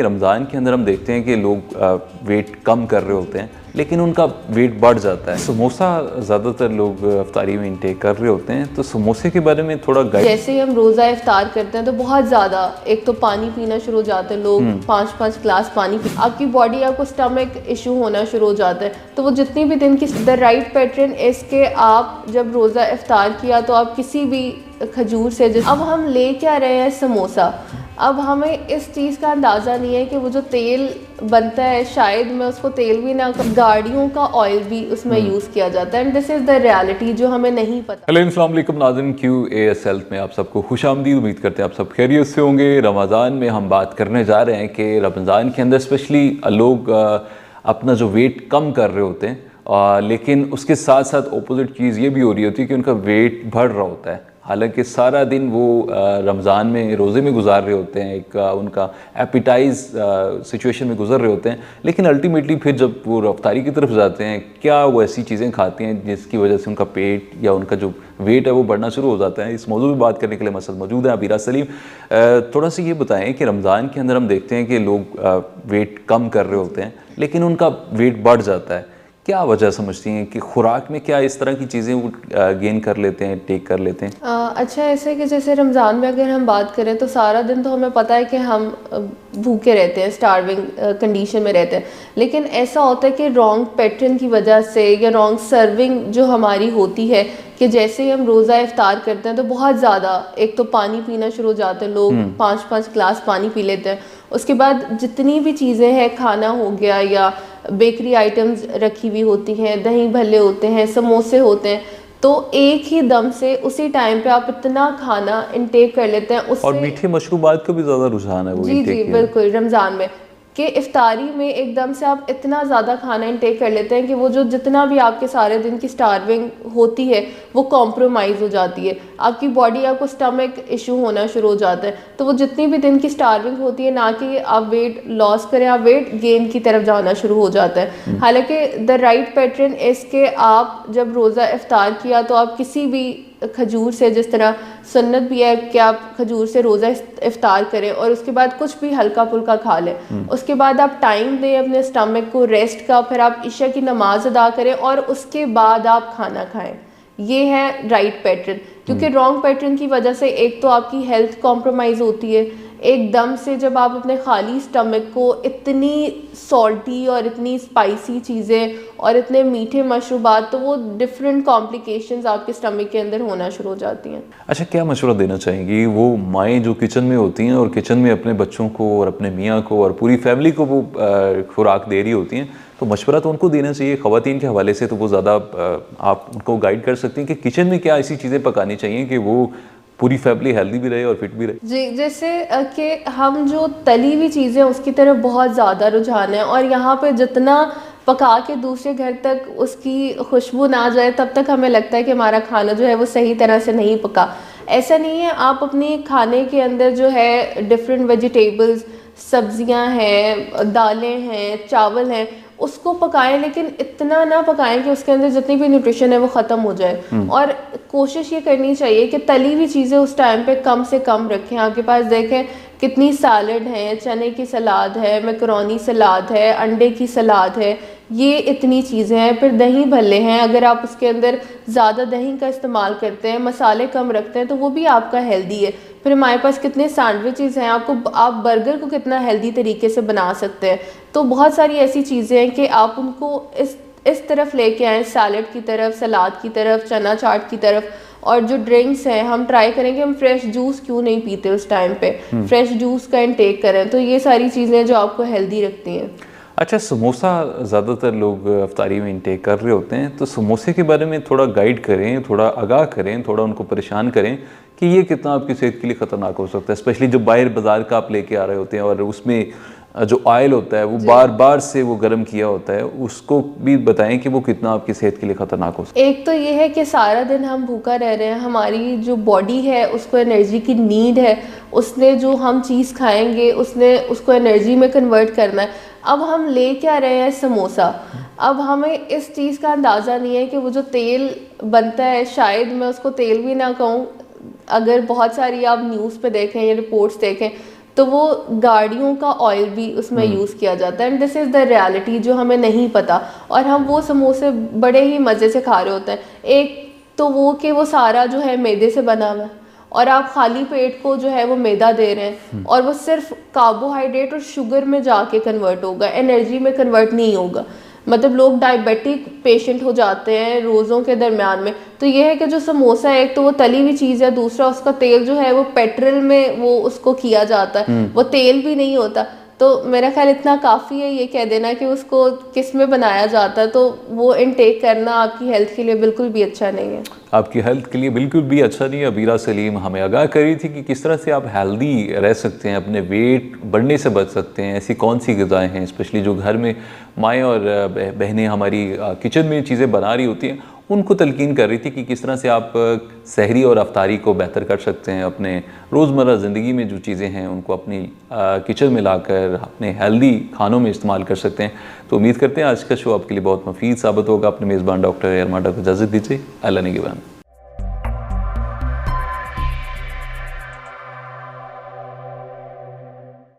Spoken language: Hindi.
कि रमज़ान के अंदर हम देखते हैं कि लोग वेट कम कर रहे होते हैं लेकिन उनका वेट बढ़ जाता है। समोसा ज़्यादातर लोग इफ्तारी में इंटेक कर रहे होते हैं, तो समोसे के बारे में थोड़ा गाइड। जैसे ही हम रोज़ा इफ्तार करते हैं तो बहुत ज़्यादा एक तो पानी पीना शुरू हो जाते हैं लोग, 5-5 ग्लास पानी आपकी बॉडी, आपको स्टमक इशू होना शुरू हो जाता है। तो वो जितनी भी दिन की द राइट पैटर्न इसके, आप जब रोज़ा इफ्तार किया तो आप किसी भी खजूर से, अब हम ले क्या रहे हैं समोसा, अब हमें इस चीज़ का अंदाज़ा नहीं है कि वो जो तेल बनता है शायद मैं उसको तेल भी ना, गाड़ियों का ऑयल भी उसमें यूज़ किया जाता है, and this is the reality जो हमें नहीं पता। हेलो अस्सलाम वालेकुम नाज़रीन, QAS हेल्थ में आप सबको खुशामदीद। उम्मीद करते हैं आप सब खैरियत से होंगे। रमज़ान में हम बात करने जा रहे हैं कि रमज़ान के अंदर स्पेशली लोग अपना जो वेट कम कर रहे होते हैं, लेकिन उसके साथ साथ अपोजिट चीज़ ये भी हो रही होती है कि उनका वेट बढ़ रहा होता है। हालांकि सारा दिन वो रमज़ान में रोज़े में गुजार रहे होते हैं, एक उनका एपिटाइज सिचुएशन में गुजर रहे होते हैं, लेकिन अल्टीमेटली फिर जब वो रफ्तारी की तरफ जाते हैं, क्या वो ऐसी चीज़ें खाते हैं जिसकी वजह से उनका पेट या उनका जो वेट है वो बढ़ना शुरू हो जाता है। इस मौजूद में बात करने के लिए मसल मौजूद है अबीरा सलीम। थोड़ा सा ये बताएं कि रमज़ान के अंदर हम देखते हैं कि लोग वेट कम कर रहे होते हैं लेकिन उनका वेट बढ़ जाता है। क्या वजह समझती हैं कि खुराक में क्या इस तरह की चीज़ें वो गेन कर लेते हैं, टेक कर लेते हैं? अच्छा, ऐसे कि जैसे रमज़ान में अगर हम बात करें तो सारा दिन तो हमें पता है कि हम भूखे रहते हैं, स्टार्विंग कंडीशन में रहते हैं, लेकिन ऐसा होता है कि रॉन्ग पैटर्न की वजह से या रॉन्ग सर्विंग जो हमारी होती है, कि जैसे ही हम रोज़ा इफ्तार करते हैं तो बहुत ज़्यादा एक तो पानी पीना शुरू हो जाते हैं लोग, 5-5 ग्लास पानी पी लेते हैं। उसके बाद जितनी भी चीज़ें हैं, खाना हो गया या बेकरी आइटम्स रखी हुई होती हैं, दही भल्ले होते हैं, समोसे होते हैं, तो एक ही दम से उसी टाइम पे आप इतना खाना इंटेक कर लेते हैं उससे। और मीठे मशरूबात का भी ज़्यादा रुझान है वो जी इंटेक जी बिल्कुल, रमज़ान में कि इफ्तारी में एकदम से आप इतना ज़्यादा खाना इंटेक कर लेते हैं कि वो जो जितना भी आपके सारे दिन की स्टार्विंग होती है वो कॉम्प्रोमाइज़ हो जाती है, आपकी बॉडी, आपको स्टमक इशू होना शुरू हो जाता है। तो वो जितनी भी दिन की स्टार्विंग होती है, ना कि आप वेट लॉस करें, आप वेट गेन की तरफ जाना शुरू हो जाता है। हालांकि द राइट पैटर्न इसके, आप जब रोज़ा इफ्तार किया तो आप किसी भी खजूर से, जिस तरह सुन्नत भी है कि आप खजूर से रोज़ा इफ्तार करें और उसके बाद कुछ भी हल्का फुल्का खा लें, उसके बाद आप टाइम दें अपने स्टमक को रेस्ट का, फिर आप इशा की नमाज अदा करें और उसके बाद आप खाना खाएं। ये है राइट पैटर्न, क्योंकि रॉन्ग पैटर्न की वजह से एक तो आपकी हेल्थ कॉम्प्रोमाइज़ होती है, एकदम से जब आप अपने खाली स्टमक को इतनी सॉल्टी और इतनी स्पाइसी चीज़ें और इतने मीठे मशरूबात, तो वो डिफरेंट कॉम्प्लिकेशंस आपके स्टमक के अंदर होना शुरू हो जाती हैं। अच्छा, क्या मशवरा देना चाहेंगी वो माएँ जो किचन में होती हैं और किचन में अपने बच्चों को और अपने मियाँ को और पूरी फैमिली को वो खुराक दे रही होती हैं, तो मशवरा तो उनको देना चाहिए ख़वातीन के हवाले से, तो वो ज़्यादा आप उनको गाइड कर सकती हैं कि किचन में क्या ऐसी चीज़ें पकानी चाहिए कि वो पूरी फैमिली हेल्दी भी रहे और फिट भी रहे? जी, जैसे कि हम जो तली हुई चीज़ें उसकी तरफ बहुत ज़्यादा रुझान है, और यहाँ पे जितना पका के दूसरे घर तक उसकी खुशबू ना जाए तब तक हमें लगता है कि हमारा खाना जो है वो सही तरह से नहीं पका। ऐसा नहीं है, आप अपने खाने के अंदर जो है डिफरेंट वेजिटेबल्स, सब्जियां हैं, दालें हैं, चावल हैं, उसको पकाएं, लेकिन इतना ना पकाएं कि उसके अंदर जितनी भी न्यूट्रिशन है वो ख़त्म हो जाए। और कोशिश ये करनी चाहिए कि तली हुई चीज़ें उस टाइम पे कम से कम रखें। आपके पास देखें कितनी सैलड है, चने की सलाद है, मैकरोनी सलाद है, अंडे की सलाद है, ये इतनी चीज़ें हैं। फिर दही भल्ले हैं, अगर आप उसके अंदर ज़्यादा दही का इस्तेमाल करते हैं, मसाले कम रखते हैं, तो वो भी आपका हेल्दी है। फिर हमारे पास कितने सैंडविचेस हैं, आप बर्गर को कितना हेल्दी तरीके से बना सकते हैं। तो बहुत सारी ऐसी चीज़ें हैं कि आप उनको इस तरफ लेके आएँ, सैलड की तरफ, सलाद की तरफ, चना चाट की तरफ। और जो ड्रिंक्स हैं, हम ट्राई करें कि हम फ्रेश जूस क्यों नहीं पीते उस टाइम पे, फ्रेश जूस का इंटेक करें। तो ये सारी चीज़ें जो आपको हेल्दी रखती हैं। अच्छा, समोसा ज़्यादातर लोग इफ्तारी में इंटेक कर रहे होते हैं, तो समोसे के बारे में थोड़ा गाइड करें, थोड़ा आगाह करें, थोड़ा उनको परेशान करें कि ये कितना आपकी सेहत के लिए ख़तरनाक हो सकता है, स्पेशली जब बाहर बाज़ार का आप लेके आ रहे होते हैं और उसमें जो ऑयल होता है वो बार बार से वो गर्म किया होता है, उसको भी बताएं कि वो कितना आपकी सेहत के लिए ख़तरनाक हो सकता है। एक तो ये है कि सारा दिन हम भूखा रह रहे हैं, हमारी जो बॉडी है उसको एनर्जी की नीड है, उसने जो हम चीज़ खाएंगे उसने उसको एनर्जी में कन्वर्ट करना है। अब हम ले क्या रहे हैं समोसा, अब हमें इस चीज़ का अंदाज़ा नहीं है कि वो जो तेल बनता है, शायद मैं उसको तेल भी ना कहूँ, अगर बहुत सारी आप न्यूज़ पे देखें या रिपोर्ट्स देखें तो वो गाड़ियों का ऑयल भी उसमें यूज़ किया जाता है। And this is the reality जो हमें नहीं पता, और हम वो समोसे बड़े ही मज़े से खा रहे होते हैं। एक तो वो कि वो सारा जो है मैदे से बना हुआ है, और आप खाली पेट को जो है वो मैदा दे रहे हैं, और वो सिर्फ कार्बोहाइड्रेट और शुगर में जाके कन्वर्ट होगा, एनर्जी में कन्वर्ट नहीं होगा। मतलब लोग डायबिटिक पेशेंट हो जाते हैं रोज़ों के दरमियान में। तो ये है कि जो समोसा है, एक तो वो तली हुई चीज़ है, दूसरा उसका तेल जो है वो पेट्रोल में वो उसको किया जाता है, वो तेल भी नहीं होता। तो मेरा ख्याल इतना काफ़ी है ये कह देना कि उसको किस में बनाया जाता है, तो वो इनटेक करना आपकी हेल्थ के लिए बिल्कुल भी अच्छा नहीं है। आपकी हेल्थ के लिए बिल्कुल भी अच्छा नहीं है। अबीरा सलीम हमें आगाह करी थी कि किस तरह से आप हेल्दी रह सकते हैं, अपने वेट बढ़ने से बच सकते हैं। ऐसी कौन सी ग़िज़ाएँ हैं, स्पेशली जो घर में माएँ और बहनें हमारी किचन में चीज़ें बना रही होती हैं, उनको तलकीन कर रही थी कि किस तरह से आप सहरी और अफ्तारी को बेहतर कर सकते हैं। अपने रोज़मर्रा ज़िंदगी में जो चीज़ें हैं उनको अपनी किचन में लाकर अपने हेल्दी खानों में इस्तेमाल कर सकते हैं। तो उम्मीद करते हैं आज का शो आपके लिए बहुत मुफीद साबित होगा। अपने मेज़बान डॉक्टर अरमान को इजाज़त दीजिए। अल्लाह निगहबान।